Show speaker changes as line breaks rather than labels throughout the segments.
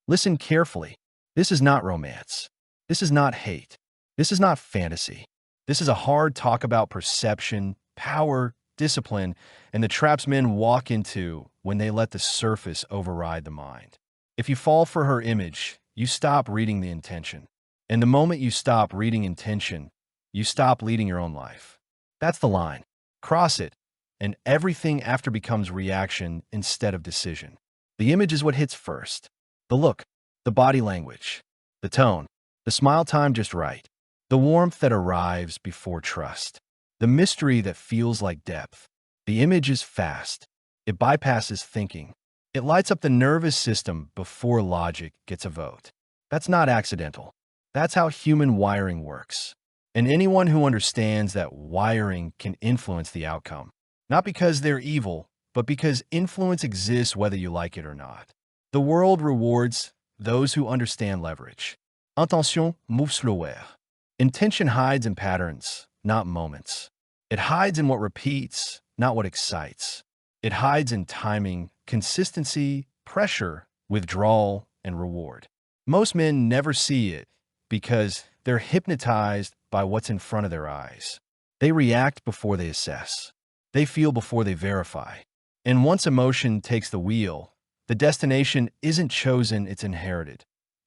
Listen carefully. This is not romance. This is not hate. This is not fantasy. This is a hard talk about perception, power, discipline, and the traps men walk into when they let the surface override the mind. If you fall for her image, you stop reading the intention. And the moment you stop reading intention, you stop leading your own life. That's the line. Cross it, and everything after becomes reaction instead of decision. The image is what hits first. The look, the body language, the tone, the smile time just right, the warmth that arrives before trust, the mystery that feels like depth. The image is fast. It bypasses thinking. It lights up the nervous system before logic gets a vote. That's not accidental. That's how human wiring works. And anyone who understands that wiring can influence the outcome, not because they're evil, but because influence exists whether you like it or not. The world rewards those who understand leverage. Intention moves slower. Intention hides in patterns, not moments. It hides in what repeats, not what excites. It hides in timing, consistency, pressure, withdrawal, and reward. Most men never see it because they're hypnotized by what's in front of their eyes. They react before they assess. They feel before they verify. And once emotion takes the wheel, the destination isn't chosen, it's inherited.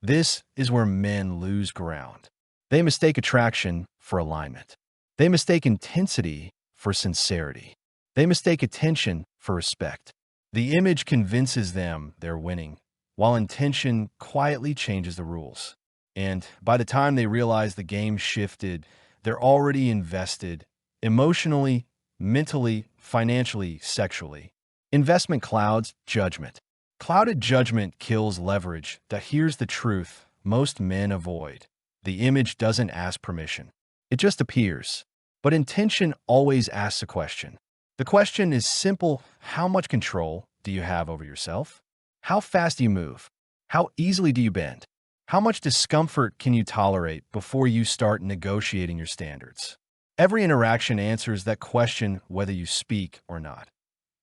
This is where men lose ground. They mistake attraction for alignment. They mistake intensity for sincerity. They mistake attention for respect. The image convinces them they're winning, while intention quietly changes the rules. And by the time they realize the game shifted, they're already invested emotionally, mentally, financially, sexually. Investment clouds judgment. Clouded judgment kills leverage that hears the truth most men avoid. The image doesn't ask permission. It just appears. But intention always asks a question. The question is simple: how much control do you have over yourself? How fast do you move? How easily do you bend? How much discomfort can you tolerate before you start negotiating your standards? Every interaction answers that question whether you speak or not.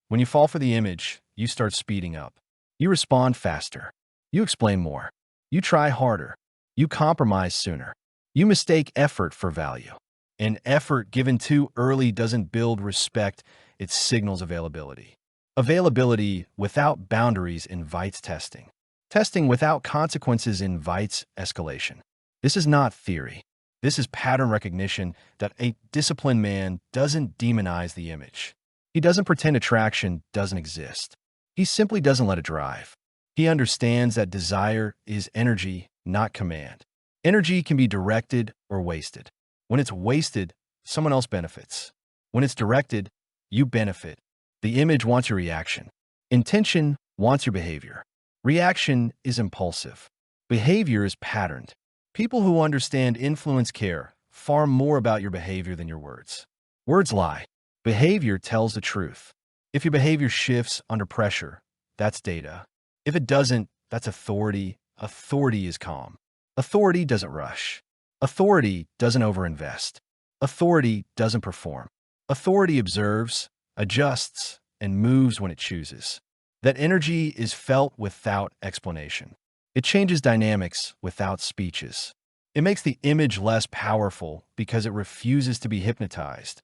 When you fall for the image, you start speeding up. You respond faster. You explain more. You try harder. You compromise sooner. You mistake effort for value. And effort given too early doesn't build respect, it signals availability. Availability without boundaries invites testing. Testing without consequences invites escalation. This is not theory. This is pattern recognition that a disciplined man doesn't demonize the image. He doesn't pretend attraction doesn't exist. He simply doesn't let it drive. He understands that desire is energy, not command. Energy can be directed or wasted. When it's wasted, someone else benefits. When it's directed, you benefit. The image wants your reaction. Intention wants your behavior. Reaction is impulsive. Behavior is patterned. People who understand influence care far more about your behavior than your words. Words lie. Behavior tells the truth. If your behavior shifts under pressure, that's data. If it doesn't, that's authority. Authority is calm. Authority doesn't rush. Authority doesn't overinvest. Authority doesn't perform. Authority observes, adjusts, and moves when it chooses. That energy is felt without explanation. It changes dynamics without speeches. It makes the image less powerful because it refuses to be hypnotized.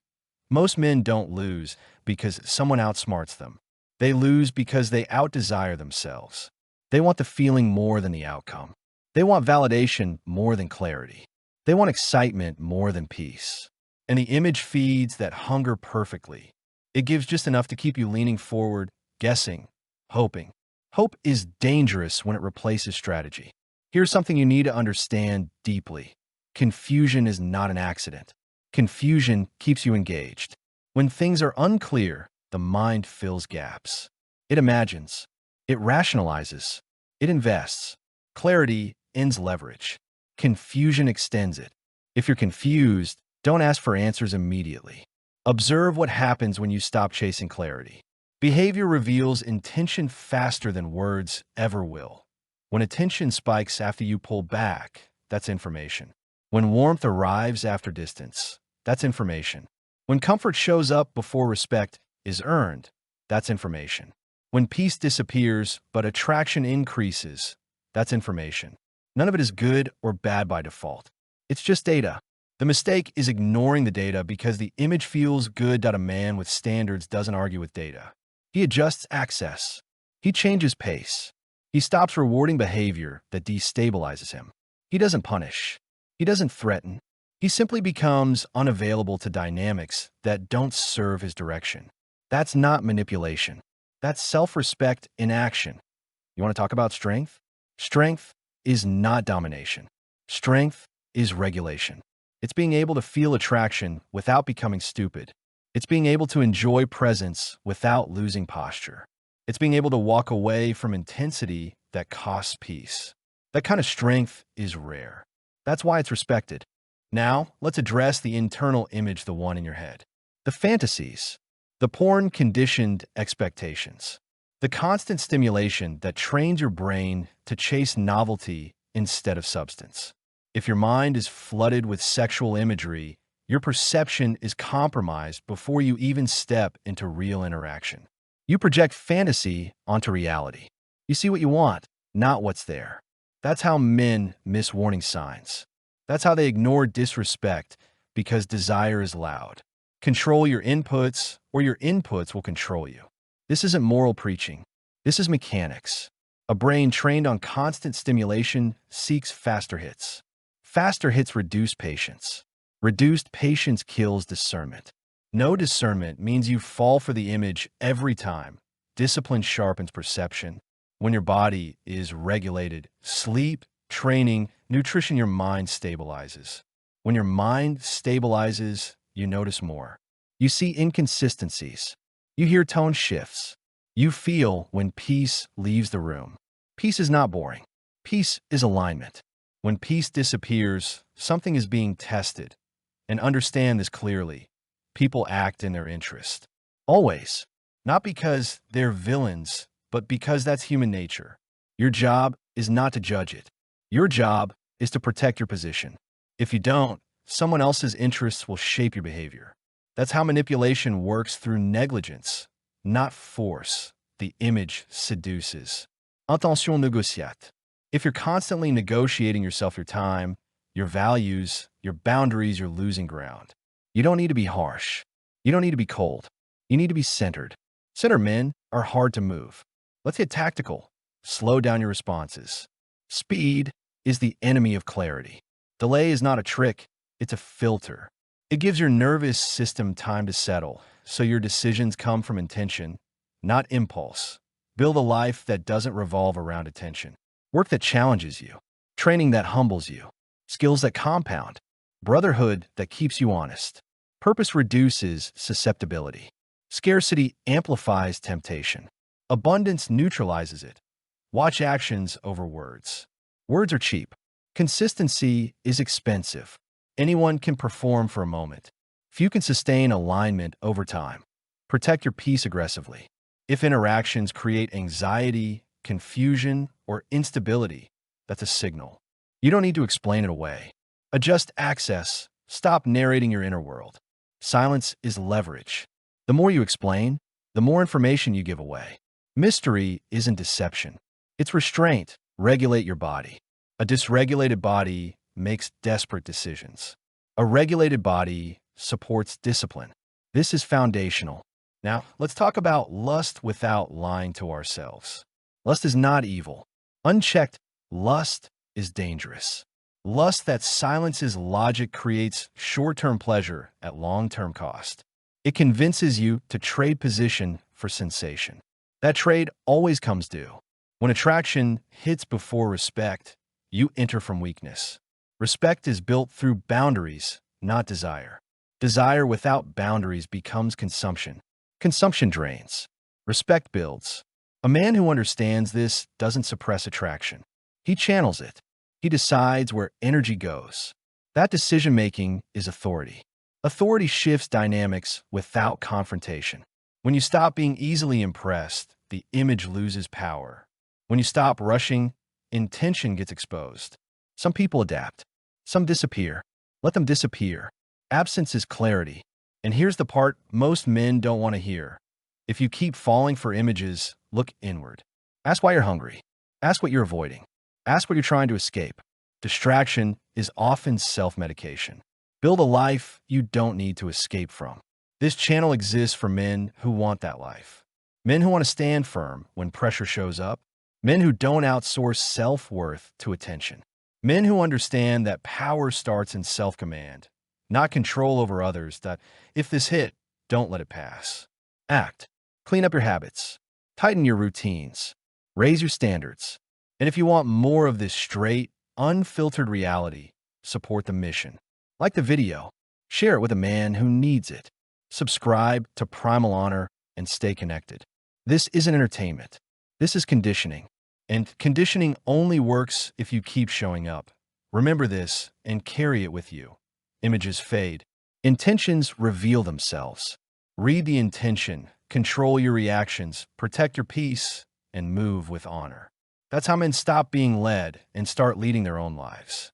Most men don't lose because someone outsmarts them. They lose because they outdesire themselves. They want the feeling more than the outcome. They want validation more than clarity. They want excitement more than peace. And the image feeds that hunger perfectly. It gives just enough to keep you leaning forward, guessing, hoping. Hope is dangerous when it replaces strategy. Here's something you need to understand deeply. Confusion is not an accident. Confusion keeps you engaged. When things are unclear, the mind fills gaps. It imagines. It rationalizes. It invests. Clarity ends leverage. Confusion extends it. If you're confused, don't ask for answers immediately. Observe what happens when you stop chasing clarity. Behavior reveals intention faster than words ever will. When attention spikes after you pull back, that's information. When warmth arrives after distance, that's information. When comfort shows up before respect is earned, that's information. When peace disappears but attraction increases, That's information. None of it is good or bad by default. It's just data. The mistake is ignoring the data because the image feels good. A man with standards doesn't argue with data. He adjusts access. He changes pace. He stops rewarding behavior that destabilizes him. He doesn't punish. He doesn't threaten. He simply becomes unavailable to dynamics that don't serve his direction. That's not manipulation. That's self-respect in action. You want to talk about strength? Strength is not domination. Strength is regulation. It's being able to feel attraction without becoming stupid. It's being able to enjoy presence without losing posture. It's being able to walk away from intensity that costs peace. That kind of strength is rare. That's why it's respected. Now, let's address the internal image, the one in your head. The fantasies, the porn-conditioned expectations, the constant stimulation that trains your brain to chase novelty instead of substance. If your mind is flooded with sexual imagery, your perception is compromised before you even step into real interaction. You project fantasy onto reality. You see what you want, not what's there. That's how men miss warning signs. That's how they ignore disrespect because desire is loud. Control your inputs, or your inputs will control you. This isn't moral preaching. This is mechanics. A brain trained on constant stimulation seeks faster hits. Faster hits reduce patience. Reduced patience kills discernment. No discernment means you fall for the image every time. Discipline sharpens perception. When your body is regulated, sleep, training, nutrition, your mind stabilizes. When your mind stabilizes, you notice more. You see inconsistencies. You hear tone shifts. You feel when peace leaves the room. Peace is not boring. Peace is alignment. When peace disappears, something is being tested. And understand this clearly. People act in their interest. Always. Not because they're villains, but because that's human nature. Your job is not to judge it. Your job is to protect your position. If you don't, someone else's interests will shape your behavior. That's how manipulation works, through negligence, not force. The image seduces. Attention négociate. If you're constantly negotiating yourself, your time, your values, your boundaries, you're losing ground. You don't need to be harsh. You don't need to be cold. You need to be centered. Centered men are hard to move. Let's get tactical. Slow down your responses. Speed is the enemy of clarity. Delay is not a trick, it's a filter. It gives your nervous system time to settle, so your decisions come from intention, not impulse. Build a life that doesn't revolve around attention. Work that challenges you. Training that humbles you. Skills that compound. Brotherhood that keeps you honest. Purpose reduces susceptibility. Scarcity amplifies temptation. Abundance neutralizes it. Watch actions over words. Words are cheap. Consistency is expensive. Anyone can perform for a moment. Few can sustain alignment over time. Protect your peace aggressively. If interactions create anxiety, confusion, or instability, that's a signal. You don't need to explain it away. Adjust access. Stop narrating your inner world. Silence is leverage. The more you explain, the more information you give away. Mystery isn't deception. It's restraint. Regulate your body. A dysregulated body makes desperate decisions. A regulated body supports discipline. This is foundational. Now, let's talk about lust without lying to ourselves. Lust is not evil. Unchecked lust is dangerous. Lust that silences logic creates short-term pleasure at long-term cost. It convinces you to trade position for sensation. That trade always comes due. When attraction hits before respect, you enter from weakness. Respect is built through boundaries, not desire. Desire without boundaries becomes consumption. Consumption drains. Respect builds. A man who understands this doesn't suppress attraction. He channels it. He decides where energy goes. That decision-making is authority. Authority shifts dynamics without confrontation. When you stop being easily impressed, the image loses power. When you stop rushing, intention gets exposed. Some people adapt. Some disappear. Let them disappear. Absence is clarity. And here's the part most men don't want to hear. If you keep falling for images, look inward. Ask why you're hungry. Ask what you're avoiding. Ask what you're trying to escape. Distraction is often self-medication. Build a life you don't need to escape from. This channel exists for men who want that life. Men who want to stand firm when pressure shows up. Men who don't outsource self-worth to attention. Men who understand that power starts in self-command, not control over others, that if this hit, don't let it pass. Act. Clean up your habits. Tighten your routines. Raise your standards. And if you want more of this straight, unfiltered reality, support the mission. Like the video. Share it with a man who needs it. Subscribe to Primal Honor and stay connected. This isn't entertainment. This is conditioning. And conditioning only works if you keep showing up. Remember this and carry it with you. Images fade. Intentions reveal themselves. Read the intention, control your reactions, protect your peace, and move with honor. That's how men stop being led and start leading their own lives.